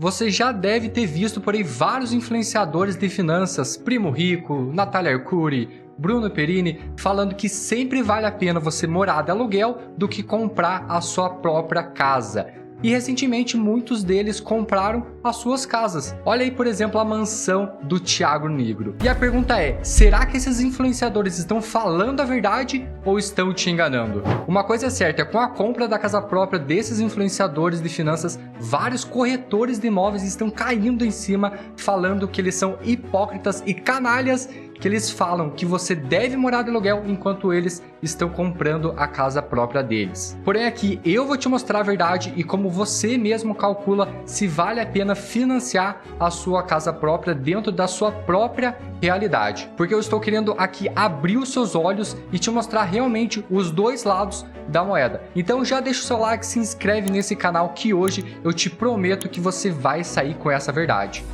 Você já deve ter visto por aí vários influenciadores de finanças, Primo Rico, Natália Arcuri, Bruno Perini, falando que sempre vale a pena você morar de aluguel do que comprar a sua própria casa. E recentemente muitos deles compraram as suas casas. Olha aí, por exemplo, a mansão do Thiago Negro. E a pergunta é, será que esses influenciadores estão falando a verdade ou estão te enganando? Uma coisa é certa, com a compra da casa própria desses influenciadores de finanças, vários corretores de imóveis estão caindo em cima, falando que eles são hipócritas e canalhas, que eles falam que você deve morar de aluguel enquanto eles estão comprando a casa própria deles. Porém aqui eu vou te mostrar a verdade e como você mesmo calcula se vale a pena financiar a sua casa própria dentro da sua própria realidade. Porque eu estou querendo aqui abrir os seus olhos e te mostrar realmente os dois lados da moeda. Então já deixa o seu like, se inscreve nesse canal que hoje eu te prometo que você vai sair com essa verdade.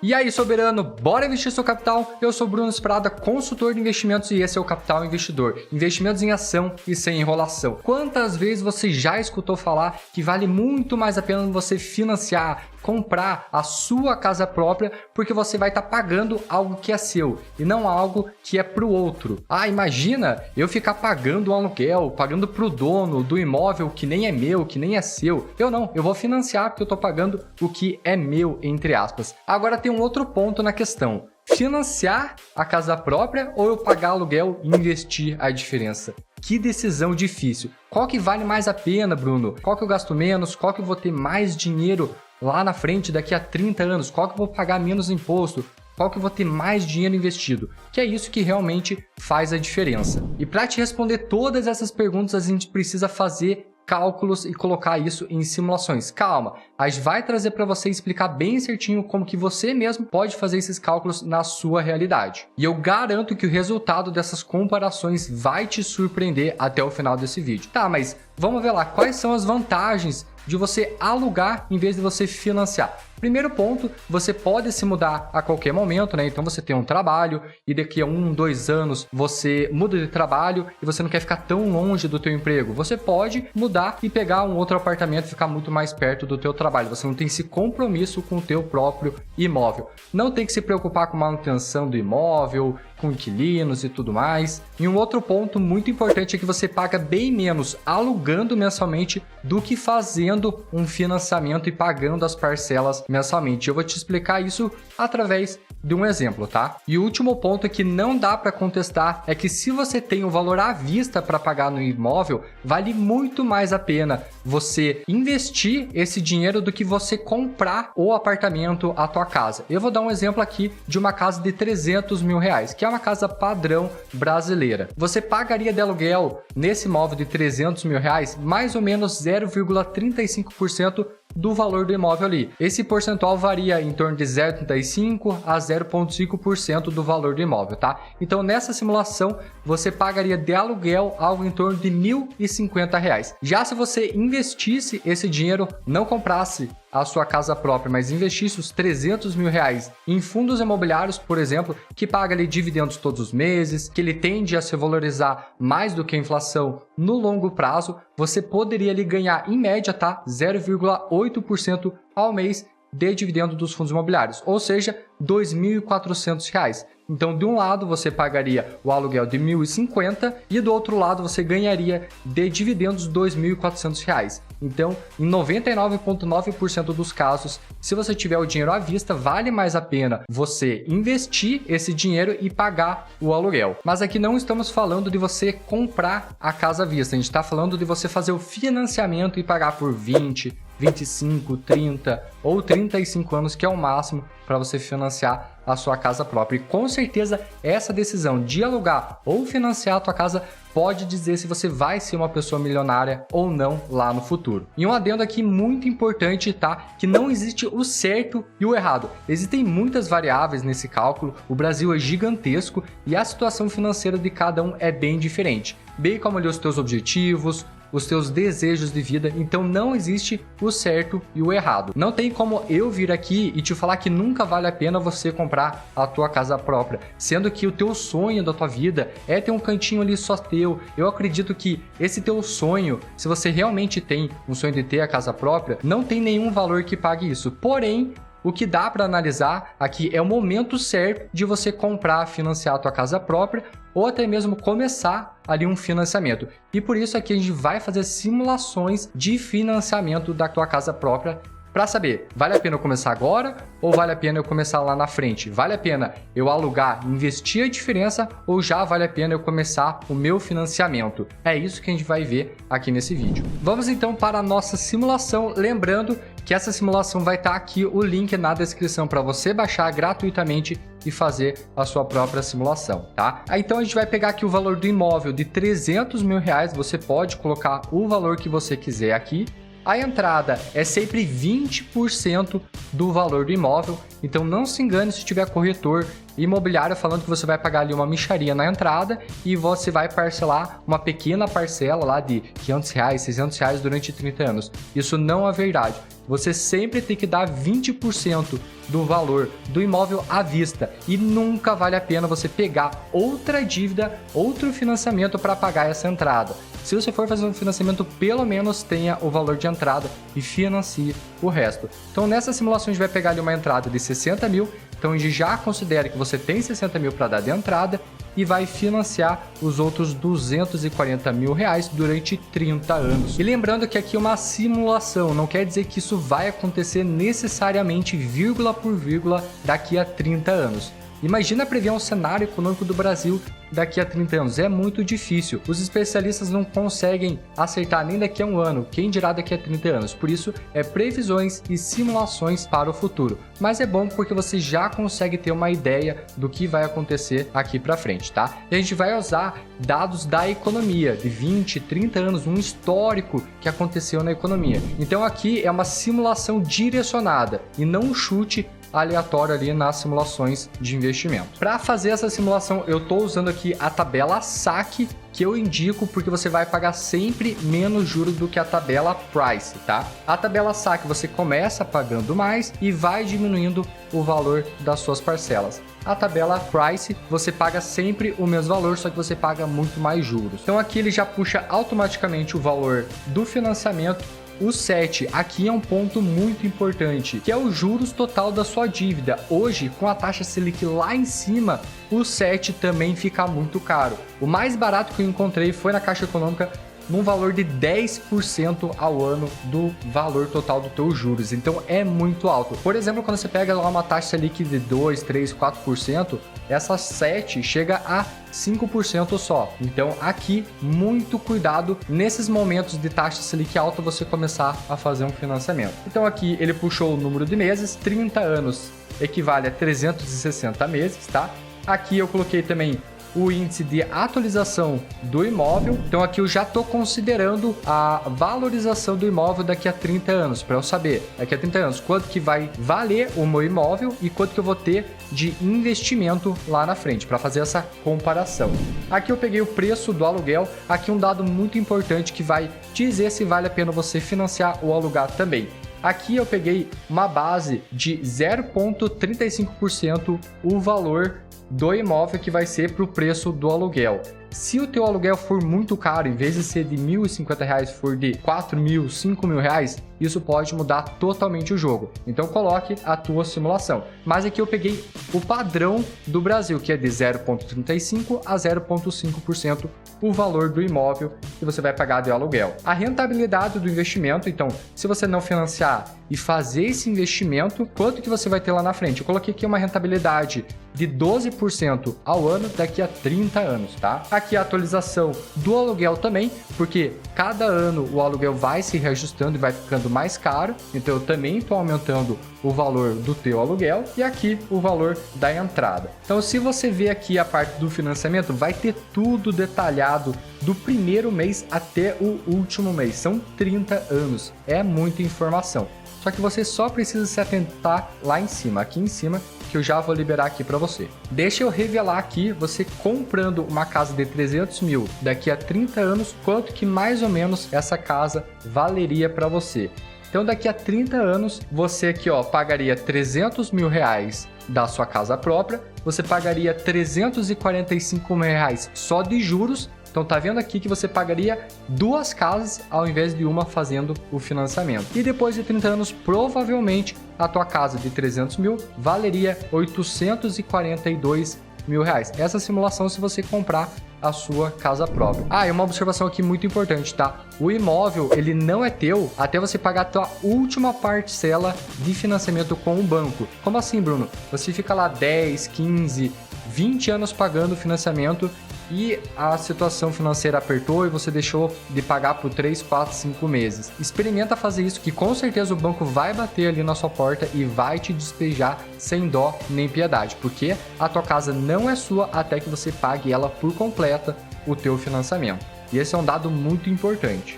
E aí, soberano, bora investir seu capital? Eu sou Bruno Sprada, consultor de investimentos e esse é o Capital Investidor. Investimentos em ação e sem enrolação. Quantas vezes você já escutou falar que vale muito mais a pena você financiar, comprar a sua casa própria porque você vai estar pagando algo que é seu e não algo que é para o outro. Ah, imagina eu ficar pagando um aluguel, pagando para o dono do imóvel que nem é meu, que nem é seu. Eu não, eu vou financiar porque eu estou pagando o que é meu, entre aspas. Agora tem um outro ponto na questão. Financiar a casa própria ou eu pagar aluguel e investir a diferença? Que decisão difícil. Qual que vale mais a pena, Bruno? Qual que eu gasto menos? Qual que eu vou ter mais dinheiro lá na frente daqui a 30 anos? Qual que eu vou pagar menos imposto? Qual que eu vou ter mais dinheiro investido? Que é isso que realmente faz a diferença. E para te responder todas essas perguntas, a gente precisa fazer cálculos e colocar isso em simulações. Calma, a gente vai trazer para você explicar bem certinho como que você mesmo pode fazer esses cálculos na sua realidade. E eu garanto que o resultado dessas comparações vai te surpreender até o final desse vídeo. Tá, mas vamos ver lá, quais são as vantagens de você alugar em vez de você financiar? Primeiro ponto, você pode se mudar a qualquer momento, né? Então você tem um trabalho e daqui a 1, 2 anos você muda de trabalho e você não quer ficar tão longe do teu emprego. Você pode mudar e pegar um outro apartamento e ficar muito mais perto do teu trabalho. Você não tem esse compromisso com o teu próprio imóvel. Não tem que se preocupar com manutenção do imóvel, com inquilinos e tudo mais. E um outro ponto muito importante é que você paga bem menos alugando mensalmente do que fazendo um financiamento e pagando as parcelas mensalmente. Eu vou te explicar isso através de um exemplo, tá? E o último ponto que não dá para contestar é que se você tem o valor à vista para pagar no imóvel, vale muito mais a pena você investir esse dinheiro do que você comprar o apartamento, a tua casa. Eu vou dar um exemplo aqui de uma casa de 300 mil reais, que é uma casa padrão brasileira. Você pagaria de aluguel nesse imóvel de 300 mil reais mais ou menos 0,35% do valor do imóvel ali. Esse percentual varia em torno de 0,35% a 0,5% do valor do imóvel, tá? Então nessa simulação você pagaria de aluguel algo em torno de R$ 1.050. Já se você investisse esse dinheiro, não comprasse a sua casa própria, mas investisse os 300 mil reais em fundos imobiliários, por exemplo, que paga ali dividendos todos os meses, que ele tende a se valorizar mais do que a inflação no longo prazo, você poderia ali ganhar em média, tá? 0,8% ao mês de dividendo dos fundos imobiliários, ou seja, R$ 2.400. Então, de um lado você pagaria o aluguel de R$ 1.050 e do outro lado você ganharia de dividendos R$ 2.400. Então, em 99,9% dos casos, se você tiver o dinheiro à vista, vale mais a pena você investir esse dinheiro e pagar o aluguel. Mas aqui não estamos falando de você comprar a casa à vista, a gente está falando de você fazer o financiamento e pagar por 20, 25, 30 ou 35 anos, que é o máximo para você financiar a sua casa própria. E com certeza essa decisão de alugar ou financiar a tua casa pode dizer se você vai ser uma pessoa milionária ou não lá no futuro. E um adendo aqui muito importante, tá? Que não existe o certo e o errado. Existem muitas variáveis nesse cálculo, o Brasil é gigantesco e a situação financeira de cada um é bem diferente. Bem como ali os teus objetivos, os teus desejos de vida, então não existe o certo e o errado. Não tem como eu vir aqui e te falar que nunca vale a pena você comprar a tua casa própria, sendo que o teu sonho da tua vida é ter um cantinho ali só teu. Eu acredito que esse teu sonho, se você realmente tem um sonho de ter a casa própria, não tem nenhum valor que pague isso. Porém, o que dá para analisar aqui é o momento certo de você comprar, financiar a tua casa própria ou até mesmo começar ali um financiamento. E por isso aqui a gente vai fazer simulações de financiamento da tua casa própria para saber, vale a pena eu começar agora ou vale a pena eu começar lá na frente? Vale a pena eu alugar, investir a diferença ou já vale a pena eu começar o meu financiamento? É isso que a gente vai ver aqui nesse vídeo. Vamos então para a nossa simulação, lembrando que essa simulação vai estar aqui, o link na descrição para você baixar gratuitamente e fazer a sua própria simulação, tá? Então a gente vai pegar aqui o valor do imóvel de 300 mil reais, você pode colocar o valor que você quiser aqui. A entrada é sempre 20% do valor do imóvel, então não se engane se tiver corretor imobiliário falando que você vai pagar ali uma mixaria na entrada e você vai parcelar uma pequena parcela lá de R$500, R$600 durante 30 anos. Isso não é verdade. Você sempre tem que dar 20% do valor do imóvel à vista e nunca vale a pena você pegar outra dívida, outro financiamento para pagar essa entrada. Se você for fazer um financiamento, pelo menos tenha o valor de entrada e financie o resto. Então nessa simulação a gente vai pegar ali uma entrada de 60 mil, então a gente já considera que você tem 60 mil para dar de entrada e vai financiar os outros 240 mil reais durante 30 anos. E lembrando que aqui é uma simulação, não quer dizer que isso vai acontecer necessariamente vírgula por vírgula daqui a 30 anos. Imagina prever um cenário econômico do Brasil daqui a 30 anos. É muito difícil. Os especialistas não conseguem acertar nem daqui a um ano, quem dirá daqui a 30 anos. Por isso, é previsões e simulações para o futuro. Mas é bom porque você já consegue ter uma ideia do que vai acontecer aqui para frente, tá? E a gente vai usar dados da economia, de 20, 30 anos, um histórico que aconteceu na economia. Então aqui é uma simulação direcionada e não um chute aleatório ali nas simulações de investimento. Para fazer essa simulação, eu estou usando aqui a tabela saque, que eu indico porque você vai pagar sempre menos juros do que a tabela price, tá? A tabela saque você começa pagando mais e vai diminuindo o valor das suas parcelas. A tabela price você paga sempre o mesmo valor, só que você paga muito mais juros. Então aqui ele já puxa automaticamente o valor do financiamento. O 7, aqui é um ponto muito importante, que é o juros total da sua dívida. Hoje, com a taxa Selic lá em cima, o 7 também fica muito caro. O mais barato que eu encontrei foi na Caixa Econômica, num valor de 10% ao ano do valor total dos teus juros. Então é muito alto. Por exemplo, quando você pega lá uma taxa Selic de 2, 3, 4%, essa 7 chega a 5% só. Então aqui, muito cuidado nesses momentos de taxa Selic alta você começar a fazer um financiamento. Então aqui ele puxou o número de meses, 30 anos equivale a 360 meses, tá? Aqui eu coloquei também o índice de atualização do imóvel. Então aqui eu já estou considerando a valorização do imóvel daqui a 30 anos, para eu saber daqui a 30 anos quanto que vai valer o meu imóvel e quanto que eu vou ter de investimento lá na frente, para fazer essa comparação. Aqui eu peguei o preço do aluguel, aqui um dado muito importante que vai dizer se vale a pena você financiar ou alugar também. Aqui eu peguei uma base de 0,35% o valor do imóvel que vai ser para o preço do aluguel. Se o teu aluguel for muito caro, em vez de ser de R$ 1.050, for de R$ 4.000, R$ 5.000, isso pode mudar totalmente o jogo. Então coloque a tua simulação. Mas aqui eu peguei o padrão do Brasil, que é de 0,35% a 0,5% o valor do imóvel que você vai pagar de aluguel. A rentabilidade do investimento, então, se você não financiar e fazer esse investimento, quanto que você vai ter lá na frente? Eu coloquei aqui uma rentabilidade de 12% ao ano daqui a 30 anos, tá? Aqui a atualização do aluguel também, porque cada ano o aluguel vai se reajustando e vai ficando mais caro, então eu também estou aumentando o valor do teu aluguel e aqui o valor da entrada. Então se você ver aqui a parte do financiamento, vai ter tudo detalhado do primeiro mês até o último mês, são 30 anos, é muita informação. Só que você só precisa se atentar lá em cima, aqui em cima, que eu já vou liberar aqui para você. Deixa eu revelar aqui, você comprando uma casa de 300 mil daqui a 30 anos, quanto que mais ou menos essa casa valeria para você. Então daqui a 30 anos, você aqui ó, pagaria 300 mil reais da sua casa própria, você pagaria 345 mil reais só de juros. Então tá vendo aqui que você pagaria 2 casas ao invés de uma fazendo o financiamento. E depois de 30 anos, provavelmente a tua casa de 300 mil valeria 842 mil reais. Essa simulação se você comprar a sua casa própria. Ah, e uma observação aqui muito importante, tá? O imóvel, ele não é teu até você pagar a tua última parcela de financiamento com o banco. Como assim, Bruno? Você fica lá 10, 15, 20 anos pagando o financiamento e a situação financeira apertou e você deixou de pagar por 3, 4, 5 meses. Experimenta fazer isso, que com certeza o banco vai bater ali na sua porta e vai te despejar sem dó nem piedade, porque a tua casa não é sua até que você pague ela por completa o teu financiamento. E esse é um dado muito importante.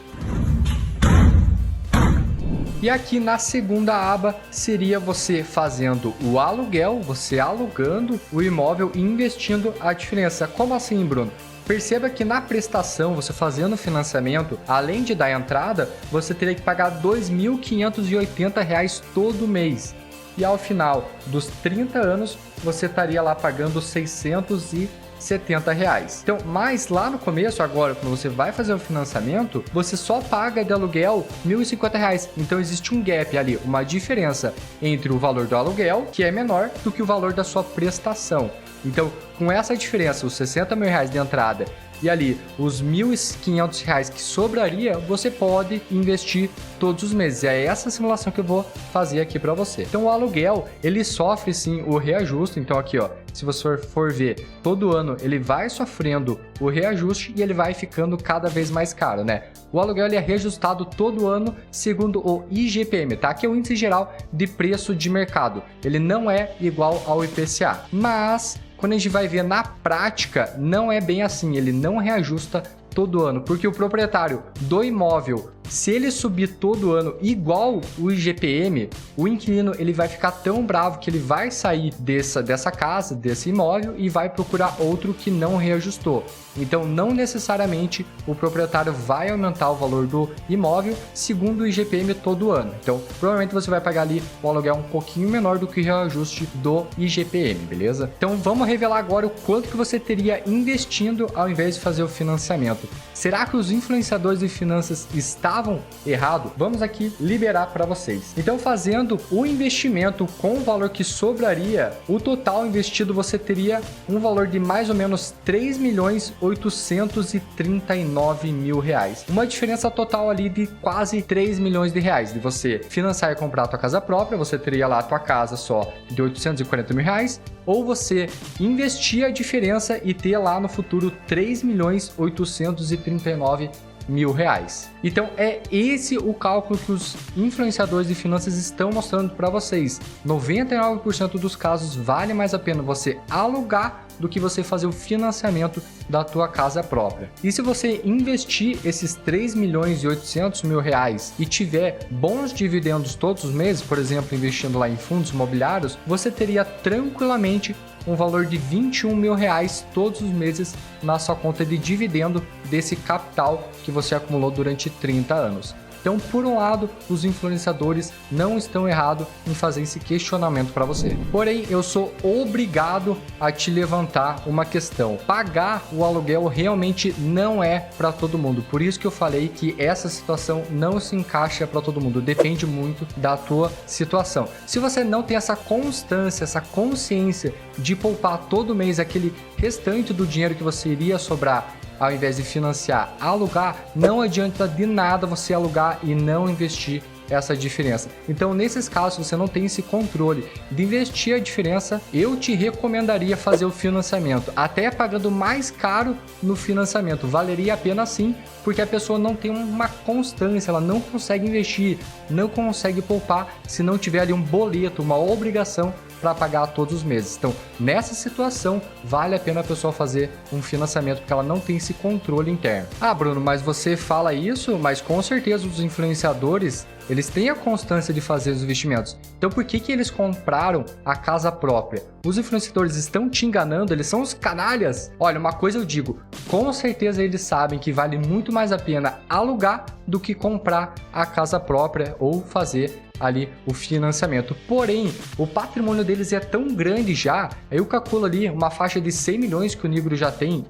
E aqui na segunda aba seria você fazendo o aluguel, você alugando o imóvel e investindo a diferença. Como assim, Bruno? Perceba que na prestação, você fazendo o financiamento, além de dar a entrada, você teria que pagar R$ 2.580 todo mês. E ao final dos 30 anos, você estaria lá pagando R$ 670 reais. Então, mas lá no começo, agora, quando você vai fazer o financiamento, você só paga de aluguel R$ 1.050 reais. Então, existe um gap ali, uma diferença entre o valor do aluguel, que é menor, do que o valor da sua prestação. Então, com essa diferença, os 60 mil reais de entrada e ali os R$ 1.500 que sobraria, você pode investir todos os meses. É essa simulação que eu vou fazer aqui para você. Então o aluguel, ele sofre sim o reajuste. Então aqui ó, se você for ver, todo ano ele vai sofrendo o reajuste e ele vai ficando cada vez mais caro, né? O aluguel ele é reajustado todo ano segundo o IGPM, tá? Que é o Índice Geral de Preço de Mercado. Ele não é igual ao IPCA, mas quando a gente vai ver na prática, não é bem assim, ele não reajusta todo ano, porque o proprietário do imóvel, se ele subir todo ano igual o IGPM, o inquilino ele vai ficar tão bravo que ele vai sair dessa casa, desse imóvel e vai procurar outro que não reajustou. Então, não necessariamente o proprietário vai aumentar o valor do imóvel segundo o IGPM todo ano. Então, provavelmente você vai pagar ali um aluguel um pouquinho menor do que o reajuste do IGPM, beleza? Então, vamos revelar agora o quanto que você teria investindo ao invés de fazer o financiamento. Será que os influenciadores de finanças estavam errados? Vamos aqui liberar para vocês. Então, fazendo o investimento com o valor que sobraria, o total investido você teria um valor de mais ou menos R$ 3.839.000 reais. Uma diferença total ali de quase 3 milhões de reais. De você financiar e comprar a tua casa própria, você teria lá a tua casa só de 840 mil reais, ou você investir a diferença e ter lá no futuro 3.839.000 reais. Então é esse o cálculo que os influenciadores de finanças estão mostrando para vocês. 99% dos casos vale mais a pena você alugar do que você fazer o financiamento da tua casa própria. E se você investir esses 3.800.000 reais e tiver bons dividendos todos os meses, por exemplo, investindo lá em fundos imobiliários, você teria tranquilamente um valor de 21 mil reais todos os meses na sua conta de dividendo desse capital que você acumulou durante 30 anos. Então, por um lado, os influenciadores não estão errados em fazer esse questionamento para você. Porém, eu sou obrigado a te levantar uma questão. Pagar o aluguel realmente não é para todo mundo. Por isso que eu falei que essa situação não se encaixa para todo mundo. Depende muito da tua situação. Se você não tem essa constância, essa consciência de poupar todo mês aquele restante do dinheiro que você iria sobrar, ao invés de financiar, alugar, não adianta de nada você alugar e não investir essa diferença. Então, nesses casos, se você não tem esse controle de investir a diferença, eu te recomendaria fazer o financiamento, até pagando mais caro no financiamento. Valeria a pena sim, porque a pessoa não tem uma constância, ela não consegue investir, não consegue poupar se não tiver ali um boleto, uma obrigação para pagar todos os meses. Então, nessa situação, vale a pena a pessoa fazer um financiamento, porque ela não tem esse controle interno. Ah, Bruno, mas você fala isso, mas com certeza os influenciadores, eles têm a constância de fazer os investimentos. Então, por que eles compraram a casa própria? Os influenciadores estão te enganando, eles são os canalhas. Olha, uma coisa eu digo, com certeza eles sabem que vale muito mais a pena alugar do que comprar a casa própria ou fazer ali o financiamento. Porém, o patrimônio deles é tão grande já, eu calculo ali uma faixa de 100 milhões que o Nigro já tem,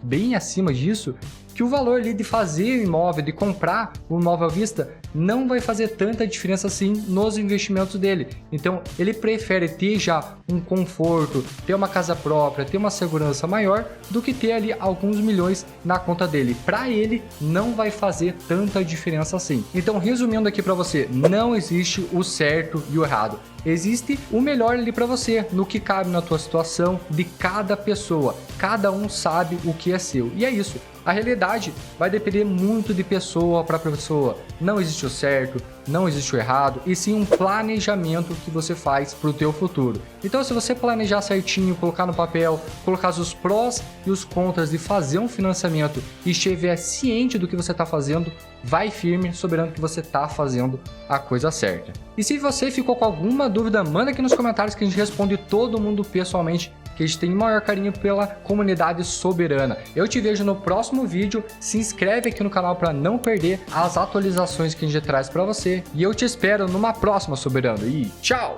bem acima disso, que o valor ali de fazer o imóvel, de comprar o imóvel à vista, não vai fazer tanta diferença assim nos investimentos dele. Então, ele prefere ter já um conforto, ter uma casa própria, ter uma segurança maior, do que ter ali alguns milhões na conta dele. Para ele, não vai fazer tanta diferença assim. Então, resumindo aqui para você, não existe o certo e o errado. Existe o melhor ali para você, no que cabe na tua situação de cada pessoa. Cada um sabe o que é seu. E é isso. A realidade vai depender muito de pessoa para pessoa. Não existe o certo, não existe o errado, e sim um planejamento que você faz para o teu futuro. Então, se você planejar certinho, colocar no papel, colocar os prós e os contras de fazer um financiamento e estiver ciente do que você está fazendo, vai firme, soberano que você está fazendo a coisa certa. E se você ficou com alguma dúvida, manda aqui nos comentários que a gente responde todo mundo pessoalmente, que a gente tem o maior carinho pela comunidade soberana. Eu te vejo no próximo vídeo, se inscreve aqui no canal para não perder as atualizações que a gente traz para você, e eu te espero numa próxima, soberano, e tchau!